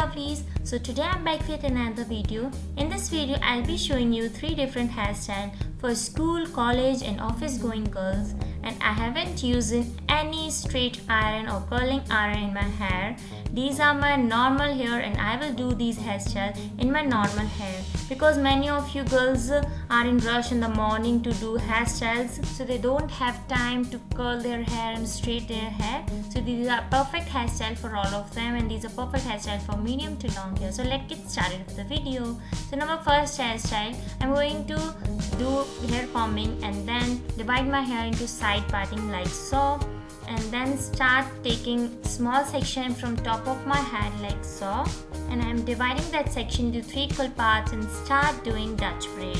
lovelies. So today I'm back with another video. In this video I'll be showing you 3 different hairstyles for school, college and office going girls, and I haven't used any straight iron or curling iron in my hair. These are my normal hair and I will do these hairstyles in my normal hair because many of you girls are in rush in the morning to do hairstyles, so they don't have time to curl their hair and straight their hair. So these are perfect hairstyle for all of them, and these are perfect hairstyle for medium to long hair. So let's get started with the video. So now my first hairstyle, I'm going to do hair combing and then divide my hair into side parting like so, and then start taking small section from top of my head like so, and I'm dividing that section into 3 equal parts and start doing Dutch braid.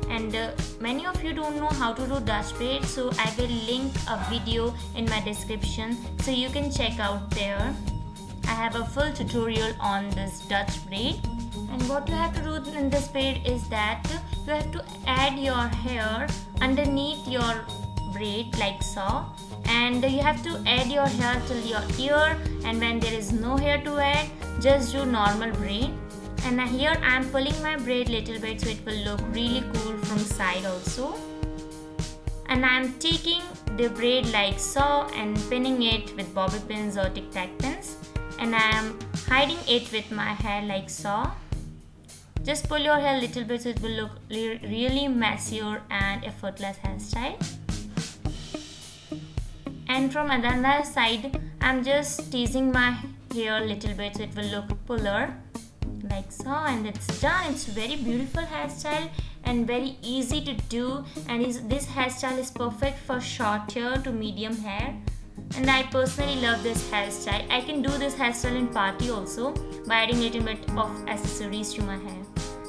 And many of you don't know how to do Dutch braid, so I will link a video in my description so you can check out there. I have a full tutorial on this Dutch braid. And what you have to do in this braid is that you have to add your hair underneath your braid like so, and you have to add your hair till your ear, and when there is no hair to add, just do normal braid. And here I am pulling my braid little bit so it will look really cool from side also. And I am taking the braid like so and pinning it with bobby pins or tic tac pins, and I am hiding it with my hair like so. Just pull your hair a little bit so it will look really messier and effortless hairstyle. And from another side, I'm just teasing my hair a little bit so it will look fuller like so, and it's done. It's very beautiful hairstyle and very easy to do, and this hairstyle is perfect for short hair to medium hair, and I personally love this hairstyle. I can do this hairstyle in party also by adding a little bit of accessories to my hair.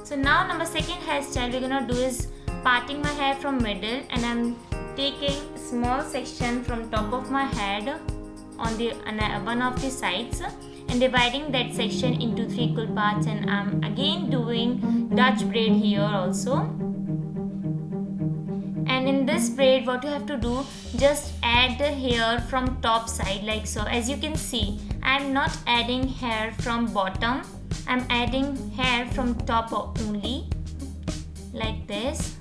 So now number second hairstyle we're gonna do is parting my hair from middle, and I'm taking small section from top of my head on the one of the sides and dividing that section into 3 equal parts, and I'm again doing Dutch braid here also. And in this braid what you have to do, just add the hair from top side like so. As you can see, I'm not adding hair from bottom, I'm adding hair from top only like this.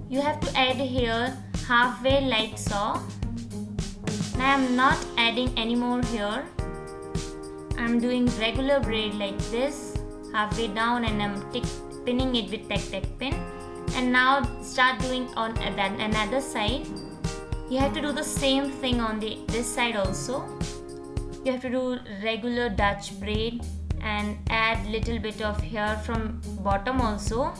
You have to add hair halfway like so. Now I'm not adding any more hair. I'm doing regular braid like this, halfway down, and I'm pinning it with tac tac pin. And now start doing on another side. You have to do the same thing on this side also. You have to do regular Dutch braid and add little bit of hair from bottom also.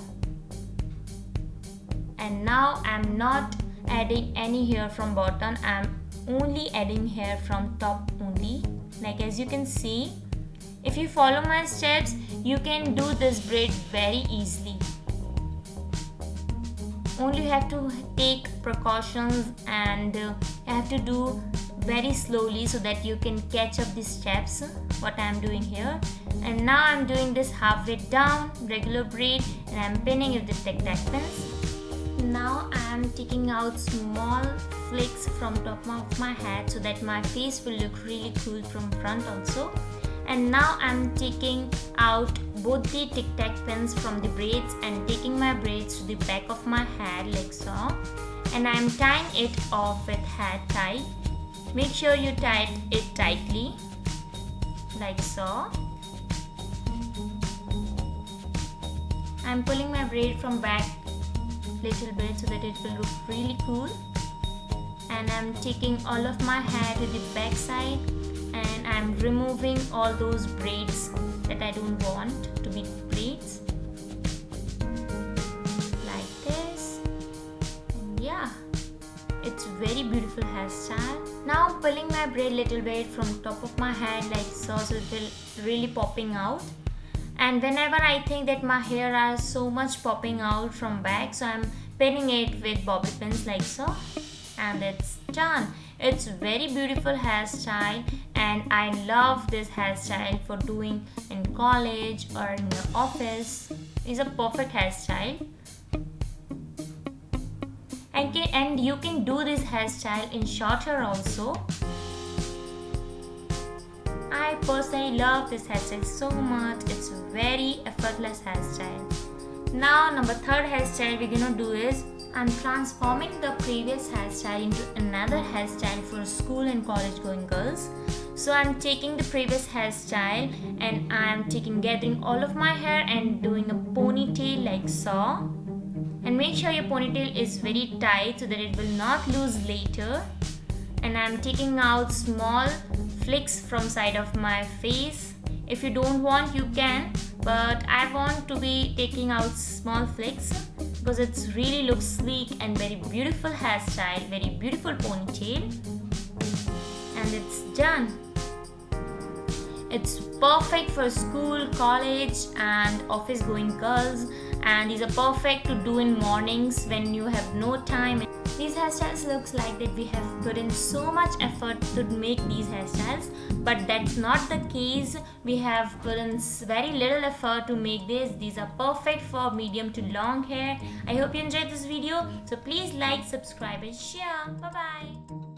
And now I'm not adding any hair from bottom, I'm only adding hair from top only. Like as you can see, if you follow my steps, you can do this braid very easily. Only you have to take precautions, and you have to do very slowly so that you can catch up the steps what I am doing here. And now I'm doing this halfway down regular braid, and I'm pinning it with tic tac pins. Now I am taking out small flicks from top of my head so that my face will look really cool from front also. And now I am taking out both the tic tac pins from the braids and taking my braids to the back of my head like so. And I am tying it off with hair tie. Make sure you tie it tightly like so. I am pulling my braid from back little bit so that it will look really cool, and I'm taking all of my hair to the back side, and I'm removing all those braids that I don't want to be braids like this. And yeah, it's very beautiful hairstyle. Now I'm pulling my braid little bit from top of my head like so it will really popping out. And whenever I think that my hair are so much popping out from back, so I'm pinning it with bobby pins like so, and it's done. It's very beautiful hairstyle, and I love this hairstyle for doing in college or in your office. It's a perfect hairstyle. And you can do this hairstyle in short hair also. I personally love this hairstyle so much. It's very effortless hairstyle. Now number third hairstyle we're gonna do is I'm transforming the previous hairstyle into another hairstyle for school and college going girls. So I'm taking the previous hairstyle and I'm gathering all of my hair and doing a ponytail like so. And make sure your ponytail is very tight so that it will not lose later. And I'm taking out small flicks from side of my face. If you don't want, you can, but I want to be taking out small flicks because it really looks sleek and very beautiful hairstyle, very beautiful ponytail. And it's done. It's perfect for school, college and office going girls, and these are perfect to do in mornings when you have no time. These hairstyles looks like that we have put in so much effort to make these hairstyles, but that's not the case. We have put in very little effort to make this. These are perfect for medium to long hair. I hope you enjoyed this video. So please like, subscribe and share. Bye bye.